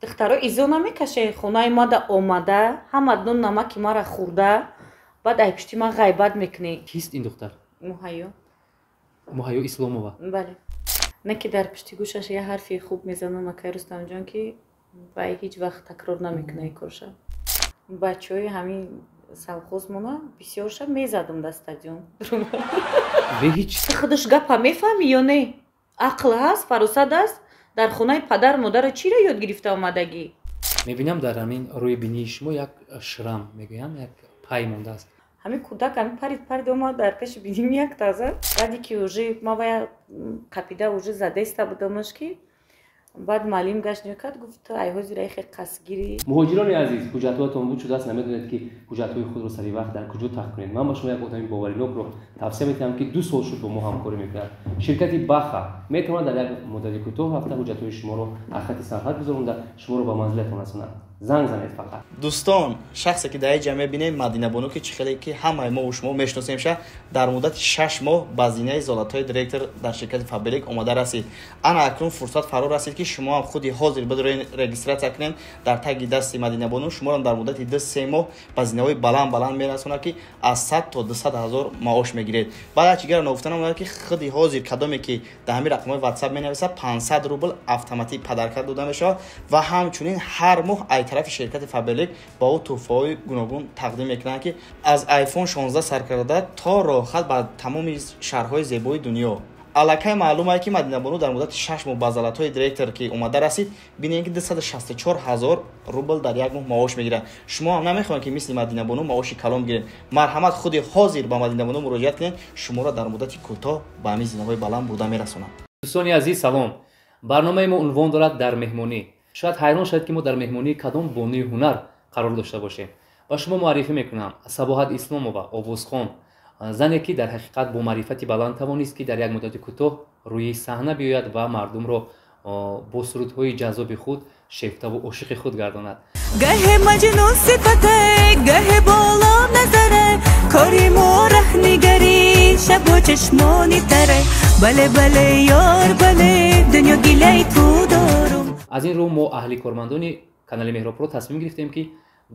духтаро изо намекаше хонаи ма да омада ҳама нун намаки мара хӯрда баъд айпишти ма ғайбат мекунӣ. Кист ин духтар? Муҳайё. Муҳайё Исломова? Бале. Не ки дар пишти гӯшаш я ҳарфи хуб мезанам акай Рустамҷон ки вай ҳеҷ вақт такрор намекуна ин корша. Бачаҳои ҳамин совхозмона бисёрша мезадам дар стадион. Ве ҳеҷ худаш гапа мефаҳмӣ ё не? Ақл ҳаст, фаросат аст? Дар хонаи падар модарро чиро ёд гирифта омадагӣ? мебинам дар ҳамин рӯи бинии шумо як шрам мегӯям, як пай мондааст. ҳамин кӯдак ҳамин парид омад дар пеши биним як таза. Баъде ки уже ма вая қапида уже задеста будамаш ки баъд маълим гашт мекард гуфт ай ҳозир ай хеле қасдгирӣ. муҳоҷирони азиз, ҳуҷҷатҳоятон буд шудааст, намедонед ки ҳуҷҷатҳои худро сари вақт дар куҷо тахт кунед. Ман ба шумо як одами боваринокро тавсия метиҳам ки 2 сол шуд бо мо ҳамкорӣ мекунад. ширкати Баха метавонад дар як муддати кӯтоҳ ҳафта ҳуҷҷатҳои шуморо дар хати санъат гузаронда шуморо ба манзилатон расонад. занг занед фақат. дӯстон, шахсе ки дар ин ҷа мебинем Мадина Бону ки чӣ хеле ки ҳамаи мо шумо мешиносемша дар муддати 6 моҳ ба зинаи золатои директор дар ширкати Фабелик омада расид. ана акнун фурсат фаро расид ки шумо ҳам худи ҳозир бидорен регистратсия кунем дар таги дасти Мадина Бону. шуморо дар муддати 2-3 моҳ ба зинаҳои баланд мерасонад ки аз 100 то 200 ҳазор маош мегиред. баъд чигар нафтанам ки худи ҳозир кадоме ки дар ҳамин рақамҳои WhatsApp менависа 500 рубл автоматик падаркард дода мешавад ва ҳамчунин ҳар моҳ тарафи ширкати Фабелик ба ӯ тӯҳфаҳои гуногун тақдим мекунанд ки аз iPhone 16 сар карда то роҳат ба тамоми шаҳрҳои зебои дунё. аллакай маълум аст ки Мадина Бону дар муддати 6 моҳ ба залатҳои директор ки омада расид бинем ки 264 ҳазор рубл дар як моҳ маош мегирад. шумо ҳам намехоҳед ки мисли Мадина Бону маоши калон гиред. марҳамат худи ҳозир ба Мадина Бону муроҷиат кунед, шуморо дар муддати кӯтоҳ ба ҳамин зинаҳои баланд бурда мерасонанд. дӯстони азиз салом. барномаи мо унвон дорад дар меҳмонӣ. шояд ҳайрон шавед ки мо дар меҳмонии кадом бонуи ҳунар қарор дошта бошем. ба шумо муаррифӣ мекунам Сабоҳат Исломова, овозхон, зане ки дар ҳақиқат бо маърифати баланд тавонист ки дар як муддати кӯтоҳ рӯи саҳна биёяд ва мардумро бо сурудҳои ҷаззоби худ шефтаву ошиқи худ гардонад. гаҳе маҷнун сифате, гаҳе боло назаре, кори мо раҳнигари, шабо чашмони таре, бале бале ёр бале, дунё гилаи ту дорум. аз ин рӯ мо аҳли кормандони канали Меҳробро тасмим гирифтем ки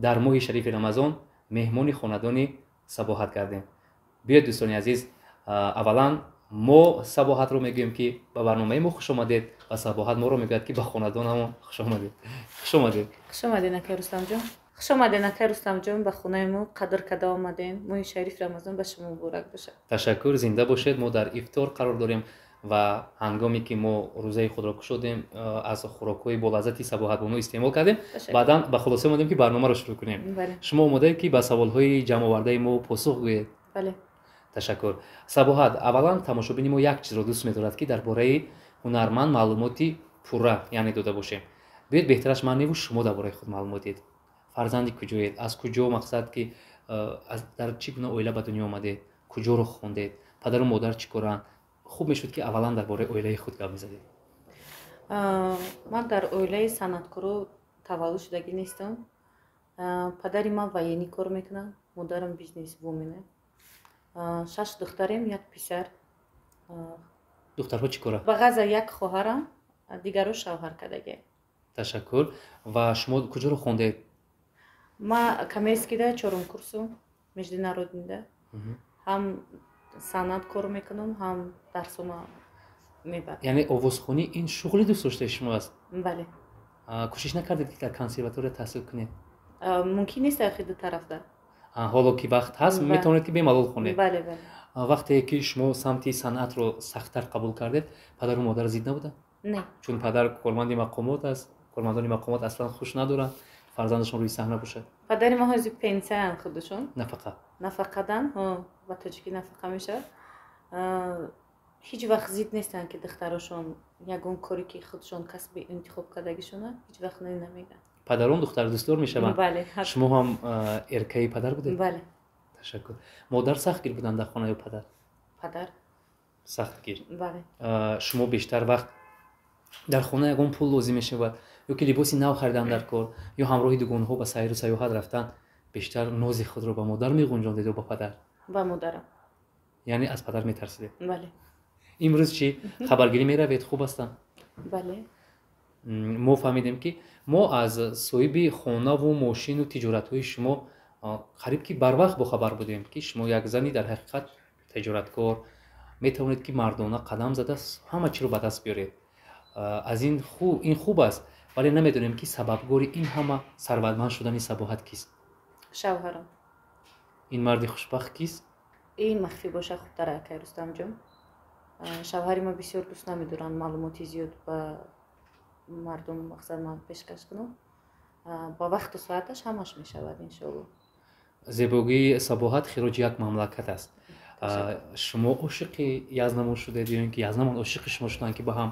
дар моҳи шарифи Рамазон меҳмони хонадони Сабоҳат гардем. биёед дӯстони азиз, аввалан мо Сабоҳатро мегӯем ки ба барномаи мо хуш омадед ва Сабоҳат моро мегӯяд ки ба хонадонамон хуш омадед. хуш омадед. хуш омадед акай Рустамҷон. хуш омадед акай Рустамҷон, ба хонаи мо қадр када омаден. моҳи шарифи Рамазон ба шумо муборак бошад. ташаккур, зинда бошед. мо дар ифтор қарор дорем ва ҳангоме ки мо рӯзаи худро кушодем, аз хӯрокҳои болаззати Сабоҳат Бону истеъмол кардем, баъдан ба хулоса омадем ки барномаро шурӯъ кунем. шумо омодаед ки ба саволҳои ҷамъовардаи мо посух гӯед? бале. ташаккур. Сабоҳат, аввалан тамошобини мо як чизро дӯст медорад ки дар бораи ҳунарманд маълумоти пурра яъне дода бошем. биёед беҳтараш ман неву шумо дар бораи худ маълумот диҳед. фарзанди куҷоед? аз куҷо, мақсад ки дар чӣ гуна оила ба дунё омадед? куҷоро хондед? падару модар чӣ коранд? хуб мешуд ки аввалан дар бораи оилаи худ гап мезадед. ман дар оилаи санъаткоро таваллуд шудагӣ нестам. падари ман военӣ кор мекунад, модарам бизнесвумен. 6 духтарем, як писар. духтарҳо чӣ кора? ба ғаза як хоҳарам, дигаро шавҳар кардагӣ. ташаккур. ва шумо куҷоро хондед? ма камерскида 4 курсу международнида ҳам санъат кор мекунам, ҳам дарсома мебарам. яъне овозхонӣ ин шуғли дӯст доштаи шумо аст? бале. кӯшиш накардед ки дар консерватория таҳсил кунед? мумкин нест ахи ду тарафда. ҳоло ки вақт ҳаст метавонед ки бемалол хонед. бале бале. вақте ки шумо самти санъатро сахттар қабул кардед, падару модар зид набуданд? не. чун падар корманди мақомот аст. кормандони мақомот аслан хуш надоранд фарзандашон рӯи саҳна бошад. падари ма ҳозир пенсияанд худашон. нафақадан ба тоҷикӣ нафақа мешавад. ҳеҷ вақт зид нестанд ки духтарошон ягон коре ки худшон касби интихоб кардагишона ҳеҷ вақт намегӯянд. падарон духтар дӯстдор мешаванд? бале. шумо ҳам эркаи падар будед? бале. ташаккур. модар сахтгир буданд дар хона ё падар? падар сахтгир. бале. шумо бештар вақт дар хона ягон пул лозим мешавад ё ки либоси нав харидан дар кор ё ҳамроҳи дугонаҳо ба сайру саёҳат рафтан, бештар нози худро ба модар меғунҷондед ё ба падар? ба модарам. яъне аз падар метарсидед? бале. имрӯз чӣ хабаргирӣ меравед? хуб ҳастанд? бале. мо фаҳмидем ки мо аз соҳиби хонаву мошину тиҷоратҳои шумо қариб ки барвақт бохабар будем ки шумо як зани дар ҳақиқат тиҷораткор метавонед ки мардона қадам зада ҳама чиро ба даст биёред. аз ин хуб аст, вале намедонем ки сабабгори ин ҳама сарватманд шудани Сабоҳат кист. шавҳарам. ин марди хушбахт кист? ин махфӣ боша хубтар акай Рустамҷон. шавҳари ма бисёр дӯст намедоранд маълумоти зиёд ба мардум мақсад ман пешкаш кунам. ба вақту соаташ ҳамаш мешавад иншоалло. зебогии Сабоҳат хироҷи як мамлакат аст. шумо ошиқи Язнамон шудед ё ин ки Язнамон ошиқи шумо шуданд ки ба ҳам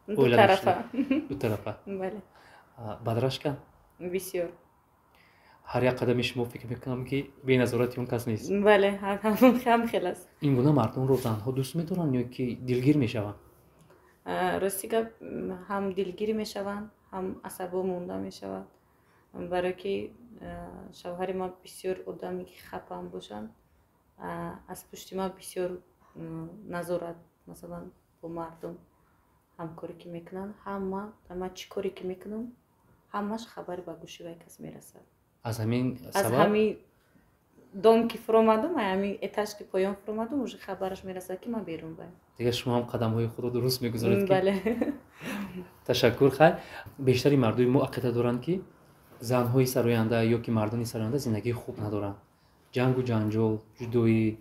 ду тарафа? бале. бадрашкан? бисёр. ҳар як қадами шумо фикр мекунам ки беназорати он кас нест. бале, ҳам хел аст. ин гуна мардумро занҳо дӯст медоранд ё ки дилгир мешаванд? рости гап ҳам дилгирӣ мешаванд, ҳам асабо монда мешаванд. барое ки шавҳари ма бисёр одами хапам бошанд, аз пушти ма бисёр назорат масалан бо мардум ҳамкорӣ ки мекунанд, ҳама ман чӣ коре ки мекунам ҳамаш хабари ба гӯши вай кас мерасад. аз ҳамин аз ҳамин дом ки фуромадум, ҳамин этаж ки поён фуромадум, уже хабараш мерасад ки ман берун баям. дигар шумо ҳам қадамҳои худро дуруст мегузоред ки. бале. ташаккур. хайр, бештари мардуми мо ақида доранд ки занҳои сароянда ё ки мардони сароянда зиндагии хуб надоранд. ҷангу ҷанҷол, ҷудоӣ,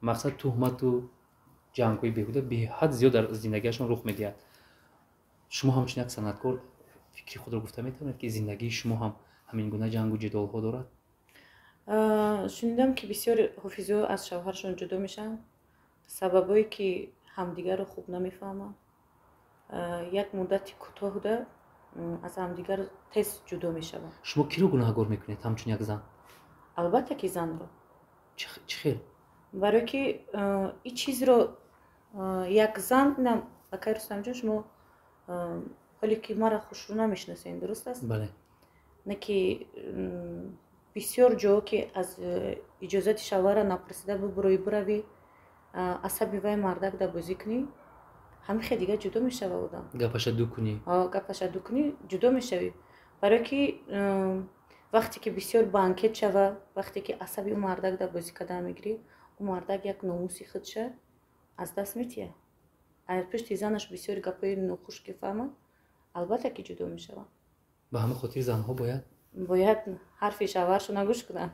мақсад туҳмату ҷангҳои беҳуда беҳад зиёд дар зиндагиашон рух медиҳад. шумо ҳамчун як санъаткор фикри худро гуфта метавонед ки зиндагии шумо ҳам ҳамин гуна ҷангу ҷидолҳо дорад? шунидам ки бисёр ҳофизҳо аз шавҳарашон ҷудо мешаванд. сабабое ки ҳамдигарро хуб намефаҳманд. як муддати кӯтоҳда аз ҳамдигар тез ҷудо мешаванд. шумо киро гунаҳгор мекунед ҳамчун як зан? албатта ки занро. чӣ хел? барое ки ин чизро як зан инам акай Рустамҷон, шумо ҳоле ки маро хушрӯ намешиносед, дуруст аст? бале. не ки бисёр ҷоҳо ки аз иҷозати шавҳара напурсида бубуроӣ биравӣ асаби вай мардак да бозӣ кунӣ, ҳамихе дигар ҷудо мешава одам. гапаша ду кунӣ. гапаша ду кунӣ ҷудо мешавӣ. барое ки вақте ки бисёр банкет шава, вақте ки асаби ӯ мардак да бозӣ кардан мегирӣ, ӯ мардак як номуси худша аз даст метиҳад. аз пушти занаш бисёр гапои нохуш ки фаҳмад, албатта ки ҷудо мешаванд. ба ҳамин хотир занҳо бояд ҳарфи шавҳарашона гӯш кунанд.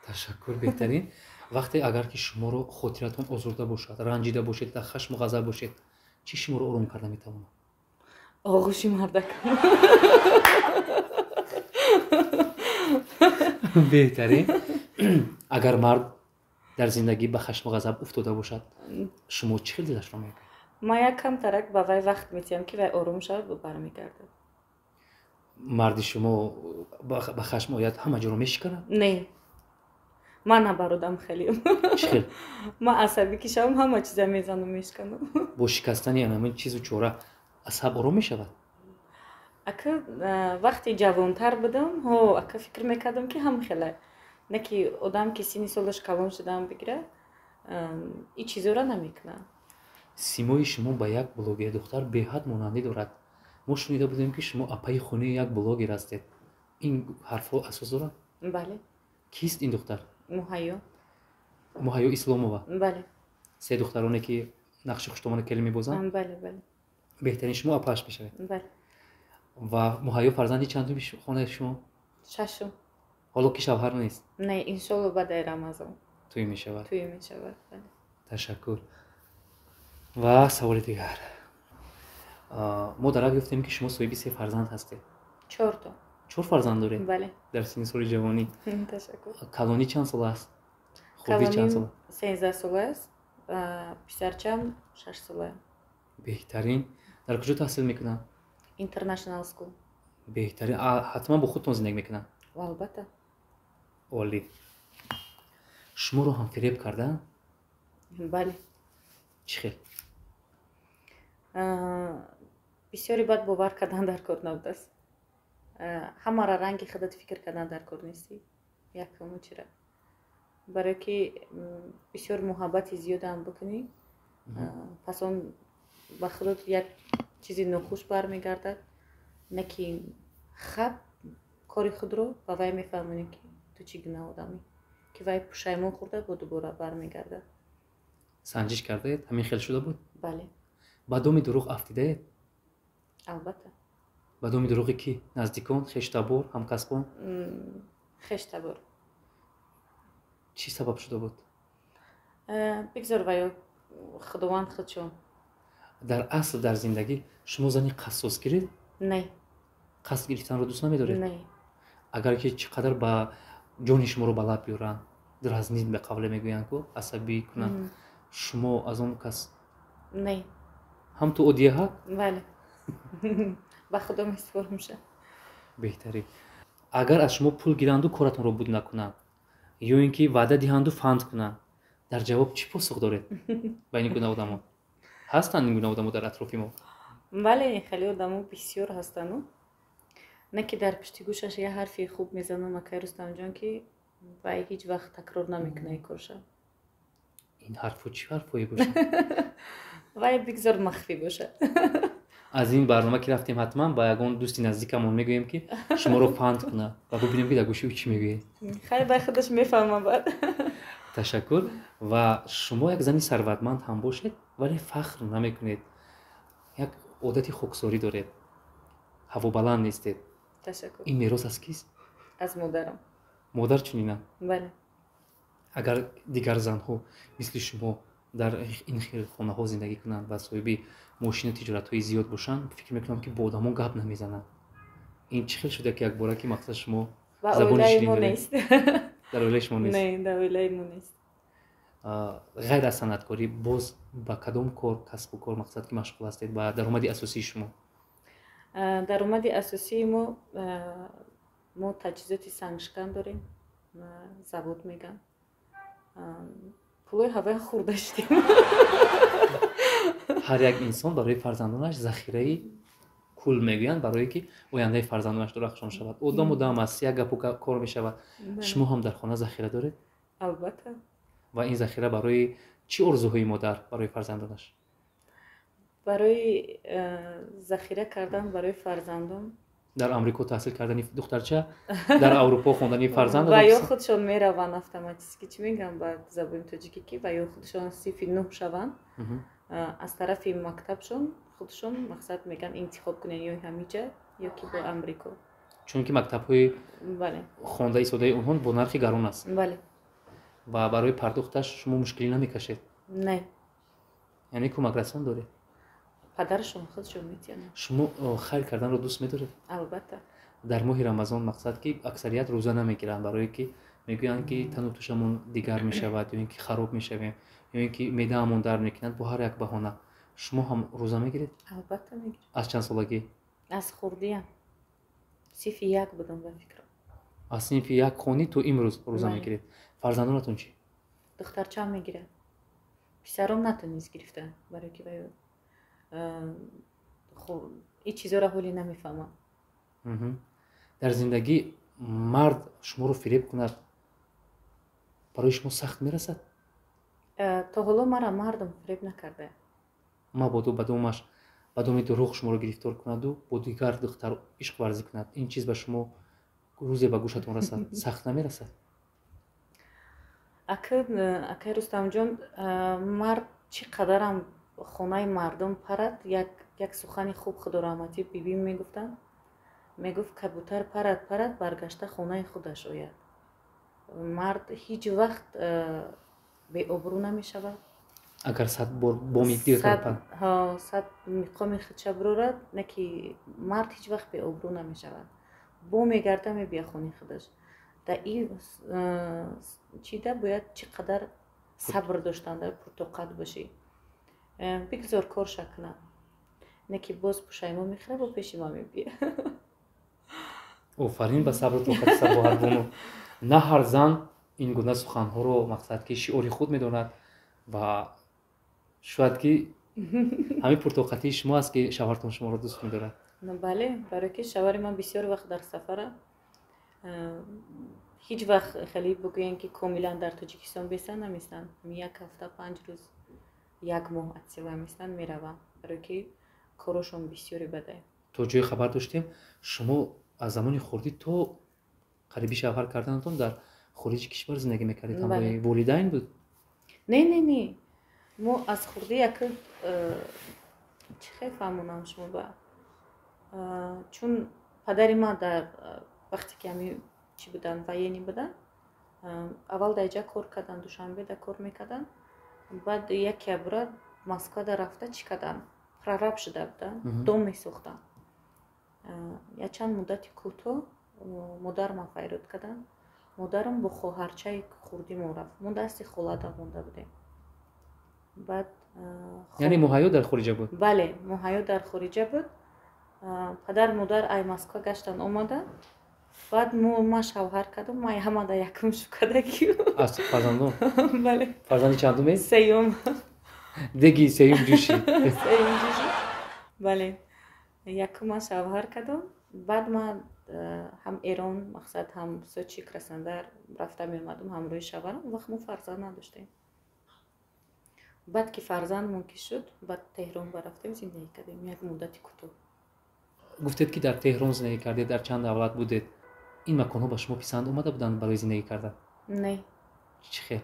ташаккур. беҳтарин вақте агар ки шуморо хотиратон озурда бошад, ранҷида бошед, дар хашму ғазаб бошед, чӣ шуморо ором карда метавонад? оғӯши мардак. беҳтарин агар мард дар зиндагӣ ба хашму ғазаб уфтода бошад, шумо чӣ хел дилашро мекунед? ман як камтарак ба вай вақт метиҳам ки вай ором шавад ва бармегардад. марди шумо ба хашм ояд ҳама ҷоро мешиканад? не, ман набародам хелиам. чӣ хел? ман асабӣ ки шавам ҳама чиза мезанам мешканам. бо шикастани анамин чизу чора асаб ором мешавад? ака вақти ҷавонтар будам, ака фикр мекардам ки ҳама хеле, не ки одам ки синни солаш калон шудам бигира ин чизоро намекунад. симои шумо ба як блогер духтар беҳад монандӣ дорад. мо шунида будем ки шумо апаи хонаи як блогер ҳастед. ин ҳарфҳо асос дорад? бале. кист ин духтар? муҳайё исломова. бале. се духтароне ки нақши хуштомона келе мебозанд? бале бале. беҳтарин шумо апааш мешавед. бале. ва муҳайё фарзанди чандуми хонаи шумо? шашум. ҳоло ки шавҳар нест? не, иншолло баъдаи рамазон тӯй мешавад. бале. ташаккур. ва саволи дигар, мо дарак ёфтем ки шумо соҳиби се фарзанд ҳастед. 4 фарзанд доред? бале. дар синни соли ҷавонӣ. ташаккур. калонӣ чанд сола аст? хурдӣ чанд сола? 13 сола аст. писарчам 6 сола. беҳтарин. дар куҷо таҳсил мекунанд? International School. беҳтарин. ҳатман бо худтон зиндагӣ мекунанд? албатта. олӣ. шуморо ҳам фиреб кардаанд? бале. чӣ хел? бисёри бад бовар кардан дар кор набудааст. ҳамара ранги худат фикр кардан дар кор нестӣ. якум чира. барое ки бисёр муҳаббати зиёдам бикунӣ, пас он ба худат як чизи нохуш бармегардад. не ки хаб кори худро ба вай мефаҳмонӣ ки ту чӣ гуна одамӣ ки вай пушаймон хӯрда бо дубора бармегардад. санҷиш кардаед? Ҳамин хел шуда буд? Бале. Ба доми дурӯғ афтидаед? Албатта. Ба доми дурӯғи кӣ? Наздикон, хештабор, ҳамкасбон? Хештабор. Чӣ сабаб шуда буд? бигзор ваё худованд худшон. Дар асл дар зиндагӣ шумо зани қассосгиред? Не. Қасд гирифтанро дӯст намедоред? Не. агар ки чӣ қадар ба ҷони шуморо ба лаб биёранд, дразнид ба қавле мегӯянд ку асабӣ кунанд, шумо аз он кас? Не. ҳам ту оддияҳа? Бале. ба худо месупормша. беҳтарӣ. Агар аз шумо пул гиранду коратонро буд накунанд, ё ин ки ваъда диҳанду фанд кунанд, дар ҷавоб чӣ посух доред? Ба ин гуна одамон ҳастанд? Ин гуна одамон дар атрофи мо? бале, хеле одамон бисёр ҳастану. Не ки дар пишти гӯшаш я ҳарфи хуб мезанам акай Рустамҷон ки вай ҳеҷ вақт такрор намекуна ин корша. Ин ҳарфу чӣ ҳарфое бошад? вай бигзор махфӣ бошад. аз ин барнома ки рафтем ҳатман ба ягон дӯсти наздикамон мегӯем ки шуморо фанд кунад ва бубинем ки дар гӯши ӯ чӣ мегӯед. хай бай худаш мефаҳма баъд. ташаккур. ва шумо як зани сарватманд ҳам бошед, вале фахр намекунед. як одати хоксорӣ доред. ҳавобаланд нестед. ташаккур. ин мерос аз кист? аз модарам. модар чунинам? бале. агар дигар занҳо мисли шумо дар ин хел хонаҳо зиндагӣ кунанд ва соҳиби мошину тиҷоратҳои зиёд бошанд, фикр мекунам ки бо одамон гап намезананд. ин чӣ хел шуда ки якбора ки мақсад шумо забони ширин доред? нест. дар оилаи шумо нест? не, дар оилаи мо нест. ғайр аз санъаткорӣ боз ба кадом кор, касбу кор мақсад ки машғул ҳастед? ба даромади асосии шумо? даромади асосии мо таҷҳизоти сангшикан дорем. завод меган. пулои ҳаваи хӯрда шудем. ҳар як инсон барои фарзандонаш захираи кул мегӯянд, барое ки ояндаи фарзандонаш дурахшон шавад. одаму дам аст, як гапу кор мешавад. шумо ҳам дар хона захира доред? албатта. ва ин захира барои чӣ орзуҳои модар барои фарзандонаш? барои захира кардан барои фарзандон. дар амрико таҳсил кардани духтарча, дар аврупо хондани фарзанд. ва ё худшон мераванд автоматически, чӣ мегам ба забони тоҷикӣ ки ва ё худшон синфи 9 шаванд. аз тарафи мактабшон худшон мақсад меган интихоб кунен ё ҳамиҷа ё ки бо амрико. чунки мактабҳои бале. хондаи содаи онҳо бо нархи гарон аст. бале. ва барои пардохташ шумо мушкилӣ намекашед? не. яъне кӯмакрасон доред? падарашон худшон метиянанд. шумо хайр карданро дӯст медоред? албатта. дар моҳи рамазон мақсад ки аксарият рӯза намегиранд, барое ки мегӯянд ки тану тӯшамон дигар мешавад, ё ин ки хароб мешавем, ё ин ки меъдаамон дард мекунад, бо ҳар як баҳона. шумо ҳам рӯза мегиред? албатта мегирам. аз чанд солагӣ? аз хурдиям. синфи 1 будам ба фикрам. аз синфи 1 хонӣ то имрӯз рӯза мегиред. фарзандонатон чӣ? духтарчаам мегирад. писаром натонист гирифта, барое ки вай ин чизоро ҳолӣ намефаҳмам. дар зиндагӣ мард шуморо фиреб кунад, барои шумо сахт мерасад? то ҳоло мара мардам фиреб накарда. мабодо ба домаш ба доми дурӯғ шуморо гирифтор кунаду бо дигар духтар ишқварзӣ кунад. ин чиз ба шумо рӯзе ба гӯшатон расад, сахт намерасад? акай Рустамҷон, мард чӣ қадарам хонаи мардум парад, як сухани хуб худораҳмати бибим мегуфтанд. мегуфт кабутар парад парад баргашта хонаи худаш ояд. мард ҳеҷ вақт беобрӯ намешавад. агар 100 бор боми дигар сад миқоми худша бурорад, не ки мард ҳеҷ вақт беобрӯ намешавад. бо мегарда мебия хонаи худаш. дар ин чида бояд чӣ қадар сабр доштанда пуртоқат бошӣ. бигзор корша кунад. не ки боз пушаймон мехӯра бо пеши ма мебия. офарин ба сабру тоқати сабоҳатбоно. на ҳар зан ин гуна суханҳоро мақсад ки шиори худ медонад ва шояд ки ҳамин пуртоқатии шумо аст ки шавҳартон шуморо дӯст медорад. бале, барое ки шавҳари ман бисёр вақт дар сафара. ҳеҷ вақт хеле бигӯянд ки комилан дар тоҷикистон беса наместанд. як ҳафта 5 рӯз, як моҳ атсела местанд мераванд, барое ки корошон бисёри бадай. то ҷое хабар доштем шумо از زمانی خردی تو قریبی شوهر کردنتون در خارج کشور زندگی میکردید؟ هم بله. با والدین بود؟ نه ما از خردی یک چی خیلی فهمونم شما با چون پدری ما در وقتی که همی چی بودن وینی بودن اول در اینجا کار کردن، دوشنبه در کار میکردن، بعد یکی براد مسکو در رفته چی کردن پرراب شده بودن، دوم میسوختن. یا چند مدتی کوتاه مادرم فیروت کردن. مادرم با خواهرچه خردی ما رفت، ما دستی خالده مونده بودیم. بعد یعنی مهیا در خارج بود؟ بله مهیا در خارج بود. پدر مادر ای مسکو گشتن اومدن، بعد ما شوهر کردم، ما همه در یکم شکردگی از فرزندون؟ بله. فرزندی چندمی؟ سیوم. دیگی سیوم جوشی. سیوم جوشی. بله یکم ما شوهر کردم. بعد ما هم ایران مقصد هم سوچی کرسندر رفته می اومدم همروی شوهرم. وقت ما فرزند نداشتیم. بعد که فرزند ممکن شد بعد تهران برفتیم زندگی کردیم یک مدتی کوتاه. گفتید که در تهران زندگی کردید، در چند اولاد بودید. این مکان ها به شما پسند اومده بودن برای زندگی کردن؟ نه. چی خیر؟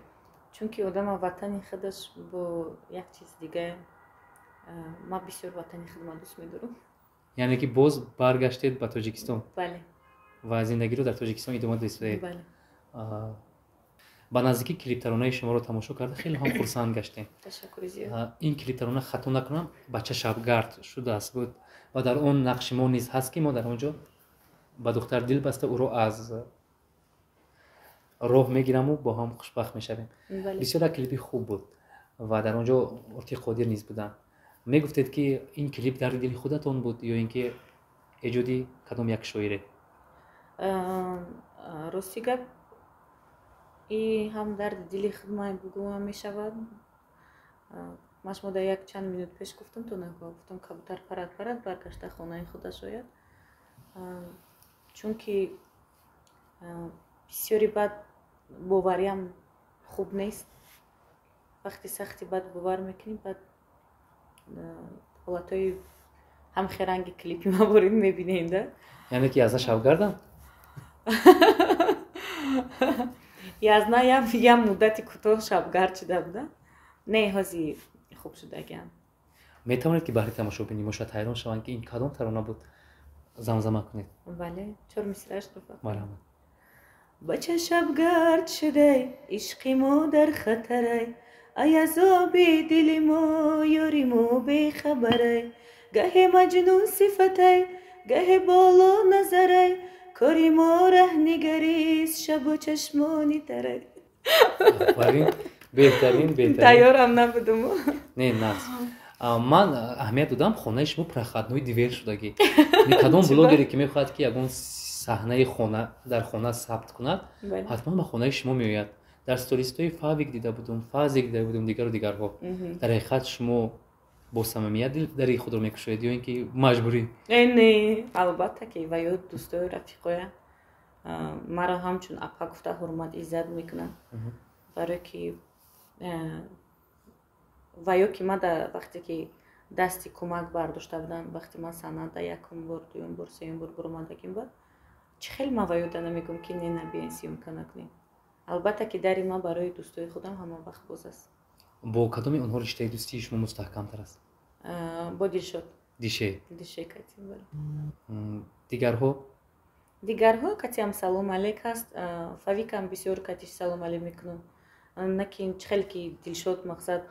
چون که آدم وطن خودش با یک چیز دیگه، ما بسیار وطن خودم دوست می‌دارم. یعنی که باز برگشتید به تاجیکستان؟ بله. و زندگی رو در تاجیکستان ادامه دادید؟ بله. با نزدیکی کلیپ ترانه شما رو تماشا کرده خیلی هم خرسند گشتیم. تشکر زیاد. این کلیپ ترانه خطا نکنم بچه شبگرد شده است بود و در اون نقش ما نیز هست که ما در اونجا با دختر دل بسته او رو از راه میگیرم و با هم خوشبخت میشویم. بسیار کلیپی خوب بود و در اونجا ارتی قادر نیز بودن. میگفتید که این کلیپ در دل خودتون بود یا اینکه ایجادی کدام یک شاعره؟ راستی گپ ای هم در دل خودم بگویم میشود. ما یک چند مینوت پیش گفتم تو نگفتم کبوتر پرد برگشته خانه خودش شاید، چون که بسیاری بد باوریم خوب نیست. وقتی سختی بد باور میکنیم بعد حالتهای هم خیرنگ کلیپی ما بارید میبینید. یعنی که ازش شبگردم؟ یا از نه یه مدتی کوتاه شبگرد شده بوده. نه هازی خوب شده گم. میتوانید که برای تماشا بینیم شاید حیران شوند که این کدام ترانه بود؟ زمزمه کنید. بله چرا مثلش رفت؟ مرحبا. بچه شبگرد شده عشقی ما در خطره، ای عذابی دلی ما یاری ما بی خبره، گه مجنون صفته گه بالا نظره، کاری ما رهنگریست شب و چشمانی تره. بهترین تیارم نبودم. نه من اهمیت دادم خانه شما پرخطنوی دیویر شدگی. کدام بلوگری که میخواد که یگون صحنه خانه در خانه ثبت کند حتما به خانه شما میآید. در استوریستای فاویک دیده بودم دیگرها. در حقیقت شما با صمیمیت در خود رو میکشید یا اینکه مجبوری؟ نه البته که و یا دوستای رفیقای مرا همچون اپا گفته حرمت عزت میکنن، برای که و یا که ما در وقتی که دستی کمک برداشته بودن، وقتی ما سند یکم بار دوم بار سوم بار برآمدگیم بود چه خیلی ما و یا نمیگم که نه بیاین سیوم کنیم. البته که دری ما برای دوستای خودم همه وقت باز است. با کدام اونها رشته دوستی شما مستحکم تر است؟ با دیشه کتی. دیگرها کتی هم سلام علیک هست. فاویک هم بسیار کتیش سلام علیک میکنم. نکین خیلی که دلشد مقصد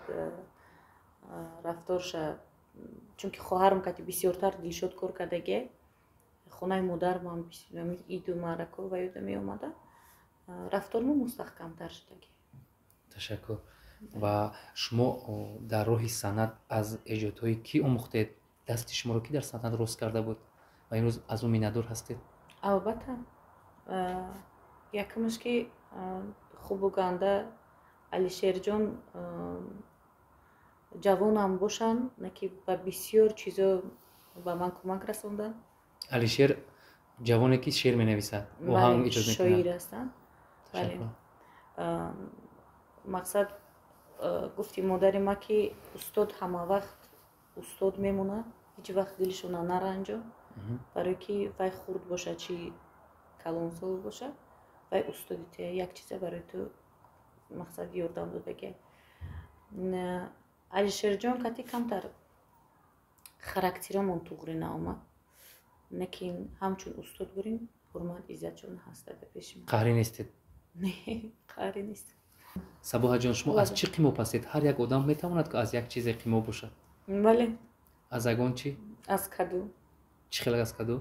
رفتار شد، چون که خواهرم کتی بسیارتر دلشد کار کردگی. خونه مادرم هم ایدو معرکو و یاد می اومده. رفتار ما مستحکم تر شدگی. تشکر. و شما در راه سند از ایجادهای کی آموختید؟ دست شما رو کی در سند راست کرده بود و این روز از اون میندور هستید؟ البته یکمش که خوب و گنده علیشیر جان جوان هم باشن نکی با بسیار چیزا با من کمک رسوندن. علیشیر جوانی که شعر می نویسد و هم ایجاد میکنه. شاعر هستن. بله. مقصد گفتی مادر ما که استاد همه وقت استاد میمونه، هیچ وقت دلشون نرنجه. барое ки вай хурд бошад чи калонсол бошад вай устоди те як чиза барои ту мақсад ёрдам додага алишерҷон кати камтар характерамон туғри наомад лекин ҳамчун устод бурин ҳурмат иззатшон ҳаст дар пеши ман қаҳрӣ нестед не қаҳрӣ нест сабоҳаҷон шумо аз чӣ қимо пастед ҳар як одам метавонад ки аз як чизе қимо бошад бале аз ягон чӣ аз каду чӣ хеле аз каду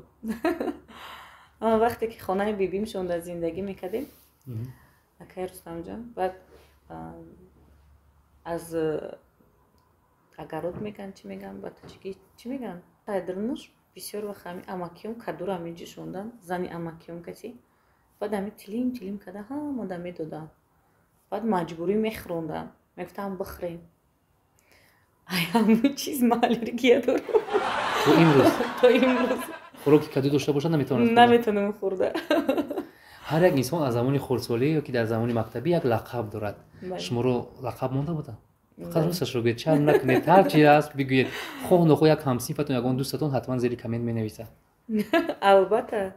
вақте ки хонаи бибимшон дар зиндагӣ мекардем акай рустамҷон баъд аз агарот меган чӣ меган ба таҷикӣ чӣ меган пайдырнуш бисёр вақт ҳами амакиём кадуро ҳами ҷӯшондан зани амакиём каси баъд ҳами тилим карда ҳамода медодам баъд маҷбурӣ мехӯрондам мегуфтам бихӯрем ай ҳамун чиз ма аллергия дорам то имрӯз хӯроки каду дошта бошад наметавонам хӯрда ҳар як инсон аз замони хурдсолӣ ё ки дар замони мактабӣ як лақаб дорад шуморо лақаб монда буда фақат росташро гӯед чарм накунед ҳар чи аст бигӯед хоҳ нохоҳ як ҳамсинфатон ягон дӯстатон ҳатман зери комент менависад албатта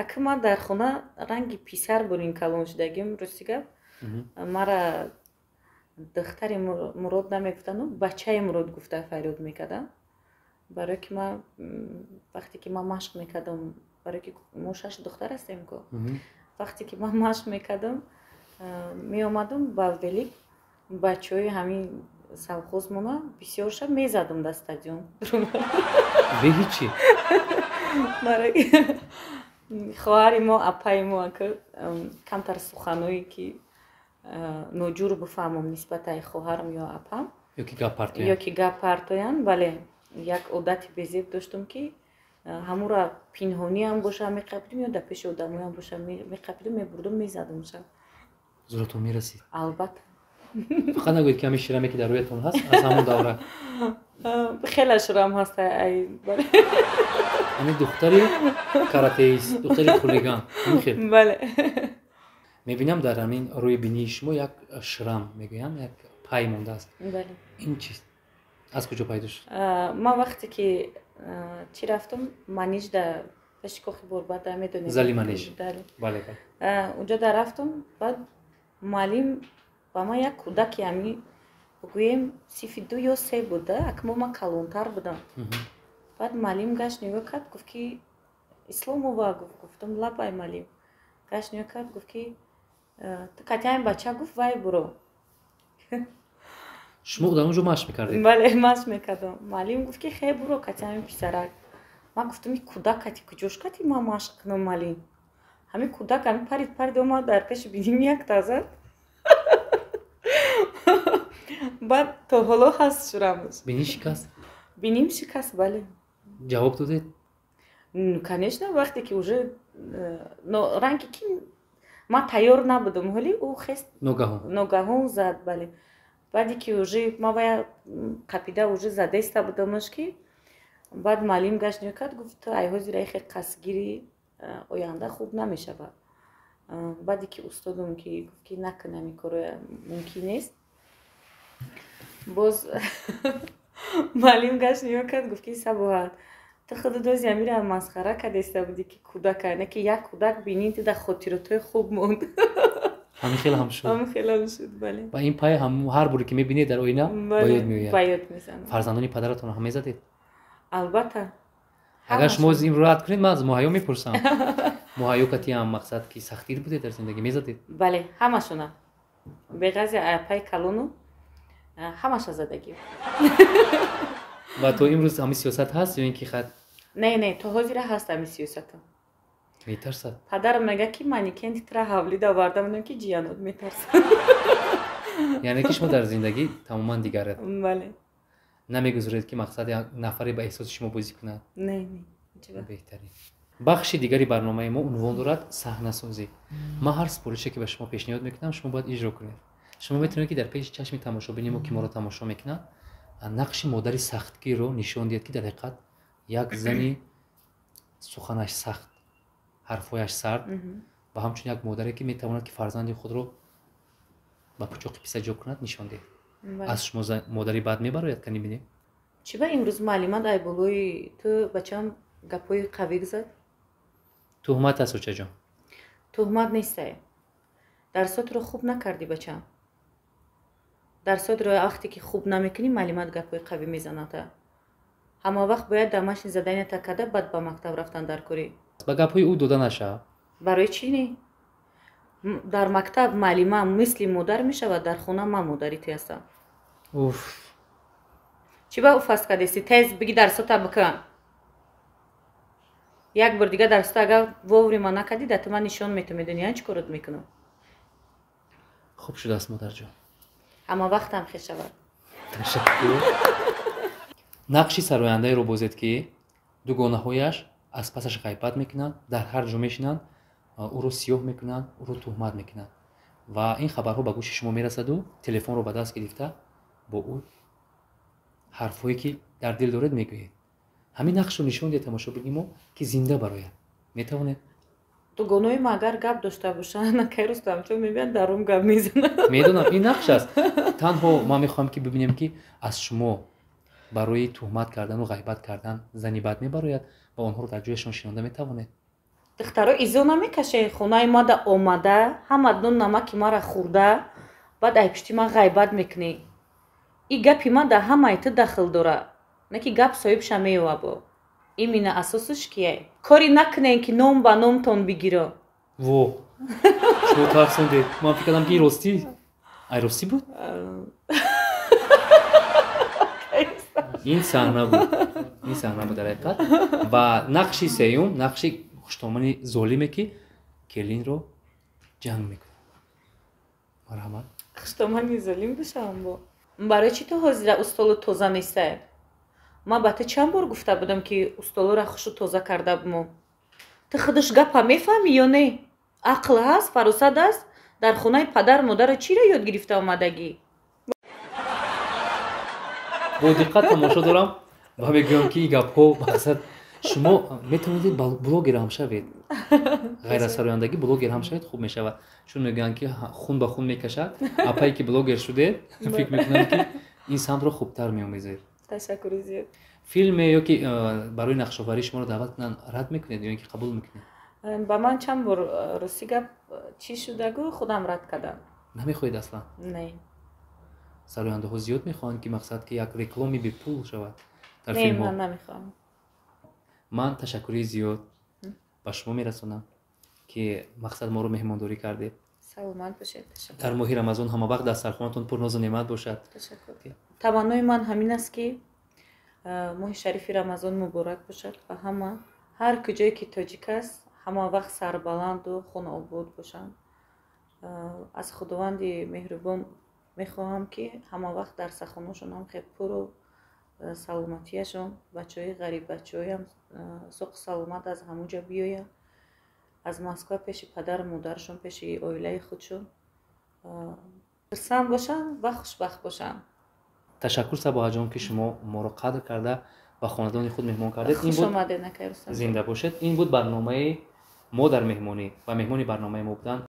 ака ма дар хона ранги писар бурин калон шудагим рости гап мара духтари мурод намегуфтану бачаи мурод гуфта фарёд мекардам барое ки ма вақте ки ма машқ мекардам барое ки мо 6 духтар ҳастем ку вақте ки ман машқ мекардам меомадам ба велик бачаҳои ҳамин совхозмона бисёрша мезадам дар стадион беҳичи хоҳари мо апаи мо камтар суханое ки ноҷур бифаҳмам нисбатаи хоҳарам ё апам ё ки гап партоянд бале як одати безеб доштам ки ҳамура пинҳониам боша меқабидим ё дар пеши одамоям боша меқабидим мебурдам мезадамша зӯратон мерасид албатта фақат нагӯед ки ҳамин шираме ки дар рӯятон ҳаст аз ҳамон давра хеле ширам ҳаст ами духтари каратеист духтари хулиган бале мебинам дар ҳамин рӯи бинии шумо як ширам мегӯям як пай мондааст ин чист аз куҷо пайдо шуд ман вақте ки чӣ рафтам манеж дар пеши кохи борбада медонед зали манеж бале унҷо дар рафтам баъд муаллим ба ман як кӯдаки ҳами гӯем сифи 2 ё 3 буда акмо ман калонтар будам баъд муаллим гашт нигоҳ кард гуфт ки исломова гуфтам лабай муаллим гашт нигоҳ кард гуфт ки ту кати ҳамин бача гуфт вай буро шумо дар онҷо машқ мекардед бале машқ мекардам муаллим гуфт ки хе буро кати ҳамин писарак ман гуфтам ин кӯдак кати куҷош кати ман машқ кунам муаллим ҳамин кӯдак ҳамин парид омад дар пеши биним як тазад баъд то ҳоло ҳаст шурамуз биним шикаст бале ҷавоб додед конечно вақте ки уже ранги ки ман тайёр набудам ҳоли ӯ хест ногаҳон зад бале баъде ки уже ман вая қапида уже зада иста будамаш ки баъд муаллим гашт нигоҳ кард гуфт ай ҳозир ай хел қасдгири оянда хуб намешавад баъде ки устодам ки гуфт ки накун ҳамин коро мумкин нест боз муаллим гашт нигоҳ кард гуфт ки сабоҳат ту худут дози ҳамира масхара карда иста будӣ ки кӯдака не ки як кӯдак бинӣ ту дар хотиротҳои хуб монд ҳамин хел ҳам шуд бале ва ин пай ҳар боре ки мебинед дар оина ба ёд меояд ба ёд мезанам фарзандони падаратон ҳам мезадед албатта агар шумо ин роҳат кунед ман аз муҳайё мепурсам муҳайё кати ҳам мақсад ки сахтир будед дар зиндагӣ мезадед бале ҳамашона беғази пай калону ҳамаша задагӣ ва то имрӯз ҳамин сиёсат ҳаст ё ин ки хат не то ҳозира ҳаст ҳамин сиёсата метарсад падарам мега ки манекен титра ҳавлид оварда будам ки ҷиянот метарсад яъне ки шумо дар зиндагӣ тамоман дигаред бале намегузоред ки мақсад як нафаре ба эҳсоси шумо бозӣ кунад не беҳтарин бахши дигари барномаи мо унвон дорад саҳнасозӣ ман ҳар супорише ки ба шумо пешниҳод мекунам шумо бояд иҷро кунед шумо метавонед ки дар пеши чашми тамошобини мо ки моро тамошо мекунад нақши модари сахтгирро нишон диҳед ки дар ҳақиқат як зани суханаш сахт ҳарфҳояш сард ва ҳамчун як модаре ки метавонад ки фарзанди худро ба пӯчоқи писаҷо кунад нишон диҳед аз шумо модари бад мебарояд кани бинем چی با امروز معلومات ای بلوی تو بچم گپوی قوی زد؟ تهمت است چه جان؟ تهمت نیسته. درسات رو خوب نکردی بچم. درسات رو وقتی که خوب نمیکنی معلومات گپوی قوی میزنه. همه وقت باید دمشن زدن تکده بعد با مکتب رفتن در کوری. با گپوی او داده نشه. برای چی نی؟ در مکتب معلمه مثل مادر میشه و در خونه من مادریتی هستم. اوف. چی با اوف است کدیسی تیز بگی درسات بکن. یک بار دیگه درسات اگر ووری ما نکردی دت من نشون میتونم میدونی چی کارت میکنم. خوب شده است مادر جان. اما وقتم خوش شود. تشکر. نقشی سراینده رو بازید که دو گناهویش از پسش غیبت میکنن، در هر جا میشینن، او رو سیاه میکنن، او رو تهمت میکنن و این خبرها به گوش شما میرسد و تلفن رو به دست گرفته با او حرفایی که در دل دارد میگوید. همین نقش رو نشون دید تماشا بگیم که زنده براید میتونه. تو گناهی ما اگر گپ داشته باشن کی رستم چون میبینن درون گپ میزنن. میدونم این نقش است. تنها ما میخوایم که ببینیم که از شما برای تهمت کردن و غیبت کردن زنی بد میبراید و آنها رو در جایشان شنانده میتوانید. دخترها ایزو نمیکشه خونه ما دا اومده همه دون نمک ما را خورده بعد ای پشتی ما غیبت میکنی. این گپی ما دا همه ایت دخل داره. نه که گپ صاحب شمیوه با. این مینه اساسش کیه؟ کاری نکنه که نوم با نوم تون بگیره. وو. شو ترسنده. من فکر کردم که راستی. ای راستی بود؟ این صحنه بود. این صحنه بود در حقیقت. و نقشی سیوم نقشی خوشتامنی ظالمه که کلین رو جنگ میکنه. مرحمت. خوشتامنی ظالم بشم با. برای چی تو حاضر استولو توزه نیسته؟ ما با تو چند بار گفته بودم که استولو را خوش توزه کرده بمو. تو خودش گپا میفهمی یا نه؟ عقل هست، فروسد است. در خونه پدر مادر چی را یاد گرفته آمدگی؟ با دقت تماشا دارم و بگم که این گپ‌ها بحثت شما میتونید بلوگر هم شوید. غیر از سرایندگی بلوگر هم شوید خوب میشود. چون میگن که خون به خون میکشد. اپایی که بلوگر شده فکر میکنم که این سمت رو خوبتر میآموزید. تشکر زیاد. فیلم یا که برای نقش آوری شما رو دعوت کنن رد میکنید یا اینکه قبول میکنید؟ با من چند بار روسی گپ چی شده گو خودم رد کردم. نمیخواید اصلا؟ نه. سراینده ها زیاد میخوان که مقصد که یک رکلامی به پول شود در نه فیلم ها. من نمیخوام. من تشکری زیاد به شما میرسونم که مقصد ما رو مهمانداری کرده. سلامت باشید. تشکر. در ماه رمضان همه وقت دسترخوانتون پر ناز و نعمت باشد. تشکر. تمنای من همین است که ماه شریف رمضان مبارک باشد و همه هر کجایی که تاجیک است همه وقت سربلند و خون آباد باشند. از خداوند مهربان میخواهم که همه وقت در سخنشون هم خیلی پر و سلامتیشون بچهای غریب بچهای هم سوق سلامت از همونجا بیاین از مسکو پیش پدر مادرشون پیش عائله خودشون خرسند باشن و خوشبخت باشن. تشکر صباح جان که شما ما رو قدر کرده و خاندان خود مهمان کردید. خوش آمده نکرستم. زنده باشید. این بود برنامه ما در مهمانی و مهمانی برنامه ما بودن